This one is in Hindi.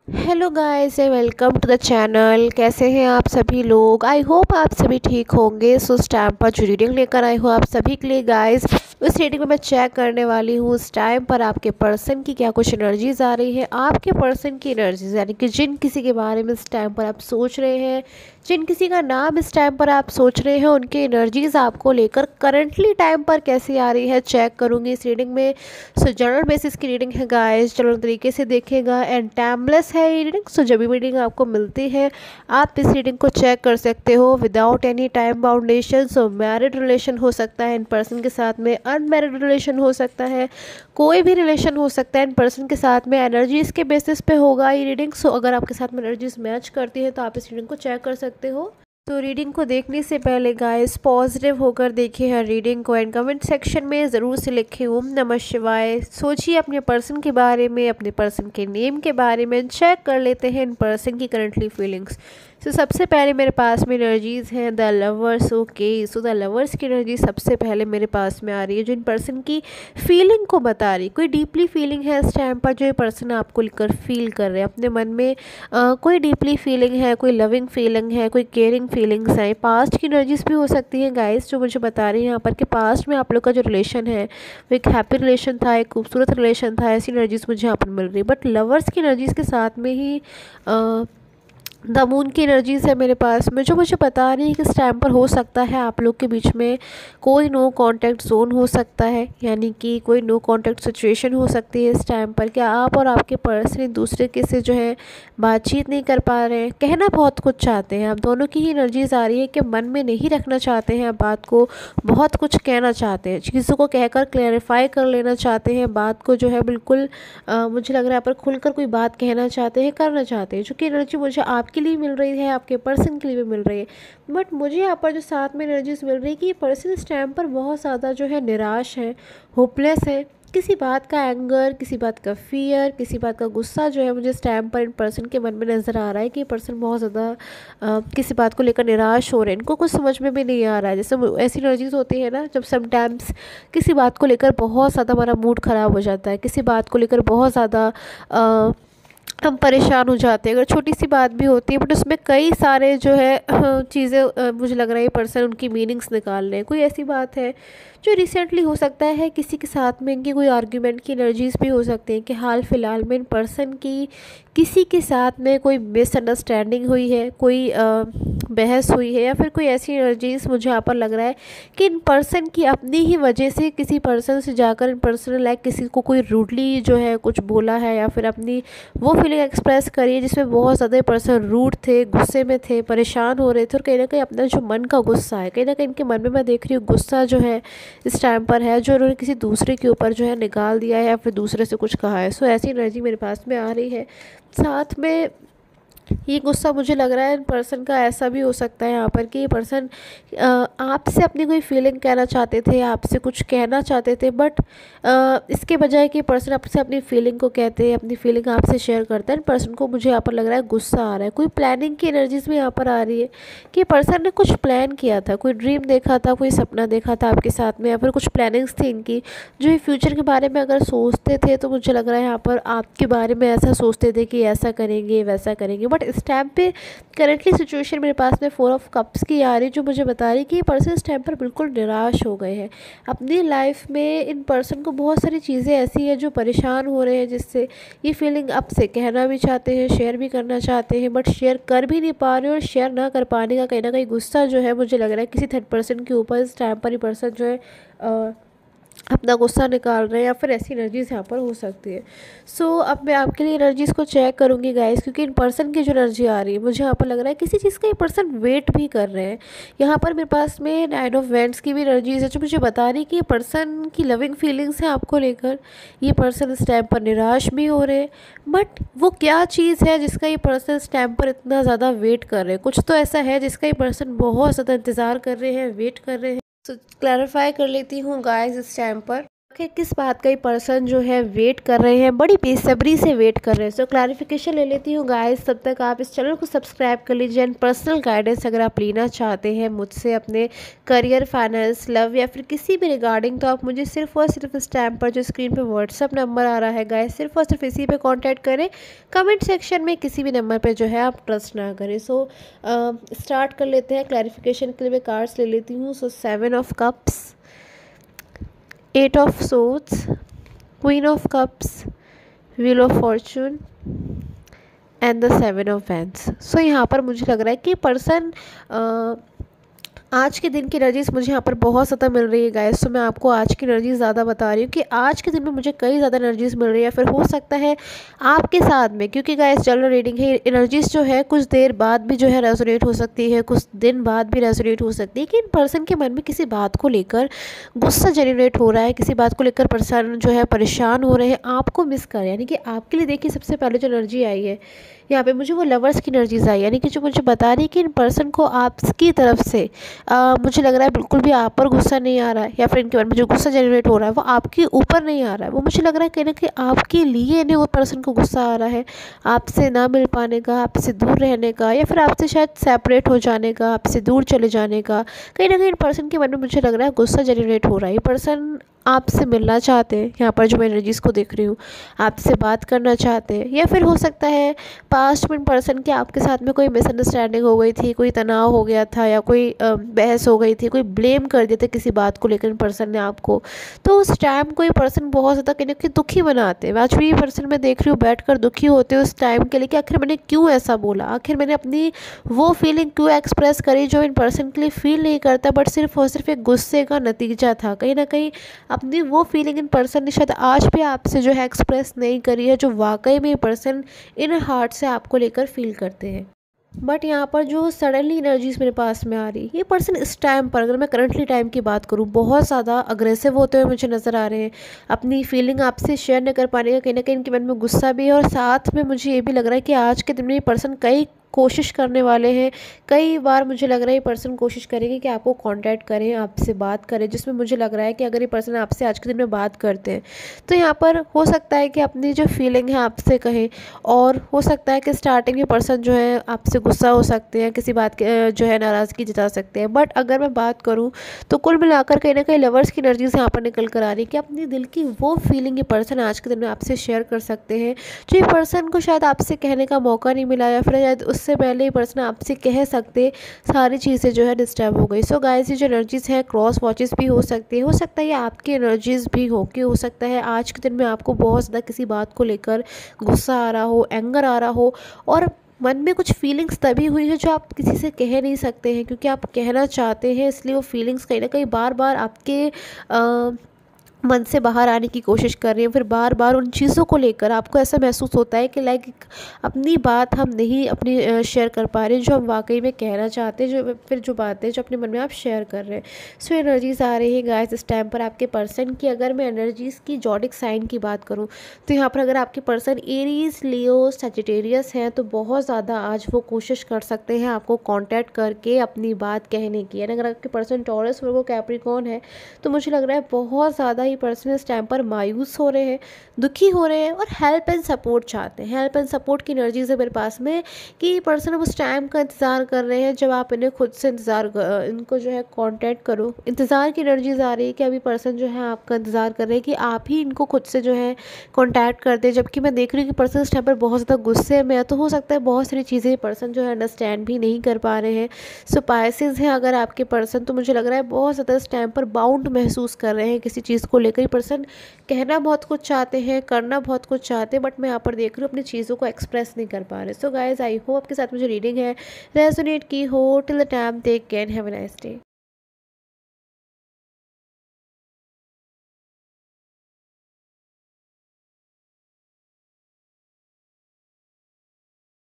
Hello guys welcome to the channel. कैसे हैं आप सभी लोग? आई होप आप सभी ठीक होंगे। सो उस टाइम पर जो रीडिंग लेकर आई हूँ आप सभी के लिए गाइस, उस रीडिंग में मैं चेक करने वाली हूँ उस टाइम पर आपके पर्सन की क्या कुछ एनर्जीज आ रही है। आपके पर्सन की एनर्जीज यानी कि जिन किसी के बारे में इस टाइम पर आप सोच रहे हैं, जिन किसी का नाम इस टाइम पर आप सोच रहे हैं, उनकी एनर्जीज आपको लेकर करंटली टाइम पर कैसी आ रही है चेक करूँगी इस रीडिंग में। सो जनरल बेसिस की रीडिंग है गाइस, जनरल तरीके से देखेगा एंड टाइमलेस है ये रीडिंग। सो जब भी रीडिंग आपको मिलती है आप इस रीडिंग को चेक कर सकते हो विदाउट एनी टाइम बाउंडेशन। सो मैरिड रिलेशन हो सकता है इन पर्सन के साथ में, अनमैरिड रिलेशन हो सकता है, कोई भी रिलेशन हो सकता है इन पर्सन के साथ में। एनर्जीज के बेसिस पे होगा ये रीडिंग। सो अगर आपके साथ में एनर्जीज मैच करती है तो आप इस रीडिंग को चेक कर सकते हो। तो रीडिंग को देखने से पहले गाइस पॉजिटिव होकर देखिए हर रीडिंग को एंड कमेंट सेक्शन में ज़रूर से लिखें ओम नमः शिवाय। सोचिए अपने पर्सन के बारे में, अपने पर्सन के नेम के बारे में। चेक कर लेते हैं इन पर्सन की करंटली फीलिंग्स। सो सबसे पहले मेरे पास में एनर्जीज हैं the lovers. Okay, so the lovers की एनर्जी सबसे पहले मेरे पास में आ रही है जो इन पर्सन की फीलिंग को बता रही। कोई डीपली फीलिंग है इस टाइम पर जो ये पर्सन आपको लेकर फील कर रहे हैं अपने मन में। कोई डीपली फीलिंग है, कोई लविंग फीलिंग है, कोई केयरिंग फीलिंग्स हैं। पास्ट की एनर्जीज भी हो सकती हैं गाइस जो मुझे बता रही हैं यहाँ पर कि पास्ट में आप लोग का जो रिलेशन है वो एक हैप्पी रिलेशन था, एक खूबसूरत रिलेशन था। ऐसी एनर्जीज मुझे यहाँ पर मिल रही है। बट लवर्स की एनर्जीज के साथ में ही द मून की एनर्जीज है मेरे पास में जो मुझे बता रही है कि इस टाइम पर हो सकता है आप लोग के बीच में कोई नो कांटेक्ट जोन हो सकता है, यानी कि कोई नो कांटेक्ट सिचुएशन हो सकती है इस टाइम पर। क्या आप और आपके पर्सन एक दूसरे के से जो है बातचीत नहीं कर पा रहे हैं, कहना बहुत कुछ चाहते हैं। आप दोनों की ही एनर्जीज आ रही है कि मन में नहीं रखना चाहते हैं, आप बात को बहुत कुछ कहना चाहते हैं, चीज़ों को कहकर क्लैरिफाई कर लेना चाहते हैं, बात को जो है बिल्कुल मुझे लग रहा है यहाँ पर खुलकर कोई बात कहना चाहते हैं, करना चाहते हैं। जो कि एनर्जी मुझे आपके लिए मिल रही है, आपके पर्सन के लिए भी मिल रही है। बट मुझे यहाँ पर जो साथ में एनर्जीज मिल रही है कि ये पर्सन इस टाइम पर बहुत ज़्यादा जो है निराश है, होपलेस है। किसी बात का एंगर, किसी बात का फियर, किसी बात का गुस्सा जो है मुझे इस टाइम पर इन पर्सन के मन में नज़र आ रहा है कि ये पर्सन बहुत ज़्यादा किसी बात को लेकर निराश हो रहे हैं। इनको कुछ समझ में भी नहीं आ रहा है। जैसे ऐसी एनर्जीज होती है ना जब समटाइम्स किसी बात को लेकर बहुत ज़्यादा हमारा मूड ख़राब हो जाता है, किसी बात को लेकर बहुत ज़्यादा हम परेशान हो जाते हैं। अगर छोटी सी बात भी होती है बट उसमें कई सारे जो है चीज़ें मुझे लग रहा है ये पर्सन उनकी मीनिंग्स निकाल रहे हैं। कोई ऐसी बात है जो रिसेंटली हो सकता है किसी के साथ में इनकी कोई आर्ग्यूमेंट की एनर्जीज भी हो सकती हैं कि हाल फिलहाल में इन पर्सन की किसी के साथ में कोई मिसअंडरस्टैंडिंग हुई है, कोई बहस हुई है, या फिर कोई ऐसी एनर्जीज मुझे यहाँ पर लग रहा है कि इन पर्सन की अपनी ही वजह से किसी पर्सन से जाकर इन पर्सन लाइक किसी को कोई रूडली जो है कुछ बोला है, या फिर अपनी वो फीलिंग एक्सप्रेस करी है जिसमें बहुत ज़्यादा पर्सन रूड थे, गुस्से में थे, परेशान हो रहे थे। और कहीं ना कहीं अपना जो मन का गुस्सा है, कहीं ना कहीं इनके मन में मैं देख रही हूँ गुस्सा जो है इस टाइम पर है जो उन्होंने किसी दूसरे के ऊपर जो है निकाल दिया है या फिर दूसरे से कुछ कहा है। सो ऐसी एनर्जी मेरे पास में आ रही है। साथ में ये गुस्सा मुझे लग रहा है पर्सन का ऐसा भी हो सकता है यहाँ पर कि ये पर्सन आपसे अपनी कोई फीलिंग कहना चाहते थे, आपसे कुछ कहना चाहते थे, बट इसके बजाय कि पर्सन आपसे अपनी फीलिंग को कहते हैं, अपनी फीलिंग आपसे शेयर करता है, पर्सन को मुझे यहाँ पर लग रहा है गुस्सा आ रहा है। कोई प्लानिंग की एनर्जीज भी यहाँ पर आ रही है कि पर्सन ने कुछ प्लान किया था, कोई ड्रीम देखा था, कोई सपना देखा था आपके साथ में, या फिर कुछ प्लानिंग्स थी इनकी जो ये फ्यूचर के बारे में अगर सोचते थे तो मुझे लग रहा है यहाँ पर आपके बारे में ऐसा सोचते थे कि ऐसा करेंगे वैसा करेंगे। बट इस टाइम पे करंटली सिचुएशन मेरे पास में 4 ऑफ कप्स की आ रही जो मुझे बता रही कि ये पर्सन इस टाइम पर बिल्कुल निराश हो गए हैं अपनी लाइफ में। इन पर्सन को बहुत सारी चीज़ें ऐसी हैं जो परेशान हो रहे हैं जिससे ये फीलिंग आपसे कहना भी चाहते हैं, शेयर भी करना चाहते हैं, बट शेयर कर भी नहीं पा रहे। और शेयर ना कर पाने का कहीं ना कहीं गुस्सा जो है मुझे लग रहा है किसी थर्ड पर्सन के ऊपर इस टाइम पर ये पर्सन जो है अपना गुस्सा निकाल रहे हैं, या फिर ऐसी एनर्जीज यहाँ पर हो सकती है। सो अब मैं आपके लिए एनर्जीज को चेक करूँगी गाइस, क्योंकि इन पर्सन की जो एनर्जी आ रही है मुझे यहाँ पर लग रहा है किसी चीज़ का ये पर्सन वेट भी कर रहे हैं। यहाँ पर मेरे पास में 9 ऑफ वैंड्स की भी एनर्जीज है जो मुझे बता रही है कि ये पर्सन की लविंग फीलिंग्स हैं आपको लेकर। ये पर्सन इस टाइम पर निराश भी हो रहे हैं, बट वो क्या चीज़ है जिसका ये पर्सन इस टाइम पर इतना ज़्यादा वेट कर रहे हैं। कुछ तो ऐसा है जिसका ये पर्सन बहुत ज़्यादा इंतज़ार कर रहे हैं, वेट कर रहे हैं। तो क्लैरिफाई कर लेती हूँ गाइस इस टाइम पर कि किस बात का ये पर्सन जो है वेट कर रहे हैं, बड़ी बेसब्री से वेट कर रहे हैं। सो क्लैरिफिकेशन ले लेती हूँ गाइस। तब तक आप इस चैनल को सब्सक्राइब कर लीजिए एंड पर्सनल गाइडेंस अगर आप लेना चाहते हैं मुझसे अपने करियर, फाइनेंस, लव या फिर किसी भी रिगार्डिंग, तो आप मुझे सिर्फ और सिर्फ इस टाइम पर जो स्क्रीन पर व्हाट्सअप नंबर आ रहा है गाइस, सिर्फ और सिर्फ इसी पर कॉन्टैक्ट करें। कमेंट सेक्शन में किसी भी नंबर पर जो है आप ट्रस्ट ना करें। सो स्टार्ट कर लेते हैं। क्लैरिफिकेशन के लिए मैं कार्ड्स ले लेती हूँ। सो 7 of cups, 8 of swords, Queen of cups, Wheel of fortune and the 7 of wands। सो यहाँ पर मुझे लग रहा है कि पर्सन आज के दिन की एनर्जीज मुझे यहाँ पर बहुत ज़्यादा मिल रही है गाइस। तो मैं आपको आज की एनर्जीज ज़्यादा बता रही हूँ कि आज के दिन में मुझे कई ज़्यादा एनर्जीज मिल रही है। फिर हो सकता है आपके साथ में, क्योंकि गाइस जनरल रीडिंग है, एनर्जीज जो है कुछ देर बाद भी जो है रेजोनेट हो सकती है, कुछ दिन बाद भी रेजोनेट हो सकती है कि इन पर्सन के मन में किसी बात को लेकर गुस्सा जनरेट हो रहा है, किसी बात को लेकर पर्सन जो है परेशान हो रहे हैं, आपको मिस कर, यानी कि आपके लिए देखिए सबसे पहले जो एनर्जी आई है यहाँ पे मुझे वो लवर्स की एनर्जीज आई, यानी कि जो मुझे बता रही है कि इन पर्सन को आपकी तरफ से मुझे लग रहा है बिल्कुल भी आप पर गुस्सा नहीं आ रहा है, या फिर इनके बारे में जो गुस्सा जनरेट हो रहा है वो आपके ऊपर नहीं आ रहा है। वो मुझे लग रहा है कहीं ना कहीं आपके लिए इन्हें वो पर्सन को गुस्सा आ रहा है, आपसे ना मिल पाने का, आपसे दूर रहने का, या फिर आपसे शायद सेपरेट हो जाने का, आपसे दूर चले जाने का। कहीं ना कहीं इन पर्सन के मन में मुझे लग रहा है गुस्सा जनरेट हो रहा है। ये पर्सन आपसे मिलना चाहते हैं, यहाँ पर जो मैं एनर्जीज़ को देख रही हूँ, आपसे बात करना चाहते हैं, या फिर हो सकता है पास्ट में पर्सन के आपके साथ में कोई मिसअंडरस्टैंडिंग हो गई थी, कोई तनाव हो गया था, या कोई बहस हो गई थी, कोई ब्लेम कर दिया था किसी बात को लेकर पर्सन ने आपको। तो उस टाइम कोई पर्सन बहुत ज़्यादा कहीं ना कहीं दुखी बनाते हैं। आज भी ये पर्सन मैं देख रही हूँ बैठ कर दुखी होते हैं उस टाइम के लिए कि आखिर मैंने क्यों ऐसा बोला, आखिर मैंने अपनी वो फीलिंग क्यों एक्सप्रेस करी जो इन पर्सन के लिए फील नहीं करता, बट सिर्फ और सिर्फ एक गुस्से का नतीजा था। कहीं ना कहीं अपनी वो फीलिंग इन पर्सन ने शायद आज भी आपसे जो है एक्सप्रेस नहीं करी है, जो वाकई में पर्सन इन हार्ट से आपको लेकर फील करते हैं। बट यहाँ पर जो सडनली एनर्जीज मेरे पास में आ रही है, ये पर्सन इस टाइम पर, अगर मैं करंटली टाइम की बात करूँ, बहुत ज़्यादा अग्रेसिव होते हुए मुझे नज़र आ रहे हैं। अपनी फीलिंग आपसे शेयर नहीं कर पाने का कहीं ना कहीं इनके मन में गुस्सा भी है, और साथ में मुझे ये भी लग रहा है कि आज के दिन में ये पर्सन कई कोशिश करने वाले हैं। कई बार मुझे लग रहा है ये पर्सन कोशिश करेंगे कि आपको कांटेक्ट करें, आपसे बात करें, जिसमें मुझे लग रहा है कि अगर ये पर्सन आपसे आज के दिन में बात करते हैं तो यहाँ पर हो सकता है कि अपनी जो फीलिंग है आपसे कहें, और हो सकता है कि स्टार्टिंग में पर्सन जो है आपसे गुस्सा हो सकते हैं, किसी बात के जो है नाराज़गी जता सकते हैं। बट अगर मैं बात करूँ तो कुल मिलाकर कहीं ना कहीं लवर्स की एनर्जीज यहाँ पर निकल कर आ रही है कि अपनी दिल की वो फीलिंग ये पर्सन आज के दिन में आपसे शेयर कर सकते हैं, जो ये पर्सन को शायद आपसे कहने का मौका नहीं मिला, या फिर शायद उससे पहले ही पर्सन आपसे कह सकते, सारी चीज़ें जो है डिस्टर्ब हो गई। सो गाइस, ये जो एनर्जीज़ है क्रॉस वॉचेस भी हो सकती है, हो सकता है ये आपकी एनर्जीज़ भी हो, कि हो सकता है आज के दिन में आपको बहुत ज़्यादा किसी बात को लेकर गुस्सा आ रहा हो, एंगर आ रहा हो, और मन में कुछ फीलिंग्स तभी हुई है जो आप किसी से कह नहीं सकते हैं, क्योंकि आप कहना चाहते हैं, इसलिए वो फीलिंग्स कहीं ना कहीं बार बार आपके मन से बाहर आने की कोशिश कर रही हैं। फिर बार बार उन चीज़ों को लेकर आपको ऐसा महसूस होता है कि लाइक अपनी बात हम नहीं अपनी शेयर कर पा रहे हैं, जो हम वाकई में कहना चाहते हैं, जो फिर जो बातें जो अपने मन में आप शेयर कर रहे हैं। सो एनर्जीज आ रही है गाइस इस टाइम पर आपके पर्सन की। अगर मैं एनर्जीज़ की जॉडिक साइन की बात करूँ तो यहाँ पर अगर आपके पर्सन एरीज, लियो, सजिटेरियस हैं तो बहुत ज़्यादा आज वो कोशिश कर सकते हैं आपको कॉन्टैक्ट करके अपनी बात कहने की। अगर आपके पर्सन टॉरस, वर्गो, कैप्रिकॉर्न है तो मुझे लग रहा है बहुत ज़्यादा पर्सन इस टाइम पर मायूस हो रहे हैं, दुखी हो रहे हैं, और हेल्प एंड सपोर्ट चाहते हैं। हेल्प एंड सपोर्ट की एनर्जीज है मेरे पास में कि पर्सन उस टाइम का इंतज़ार कर रहे हैं जब आप इन्हें खुद से इनको जो है कांटेक्ट करो। इंतज़ार की एनर्जीज आ रही है कि अभी पर्सन जो है आपका इंतज़ार कर रहे हैं कि आप ही इनको खुद से जो है कांटेक्ट कर दें। जबकि मैं देख रही हूँ कि पर्सन इस टाइम पर बहुत ज़्यादा गुस्से में है, तो हो सकता है बहुत सारी चीज़ें पर्सन जो है अंडरस्टैंड भी नहीं कर पा रहे हैं। सो पाइसेस हैं अगर आपके पर्सन, तो मुझे लग रहा है बहुत ज़्यादा इस टाइम पर बाउंड महसूस कर रहे हैं किसी चीज़ को लेकर। पर्सन कहना बहुत कुछ चाहते हैं, करना बहुत कुछ चाहते हैं, बट मैं यहाँ पर देख रही हूँ अपनी चीज़ों को एक्सप्रेस नहीं कर पा रहे। सो गाइज, आई होप आपके साथ मुझे रीडिंग है रेजोनेट की हो। Till the time, take care, have a nice day.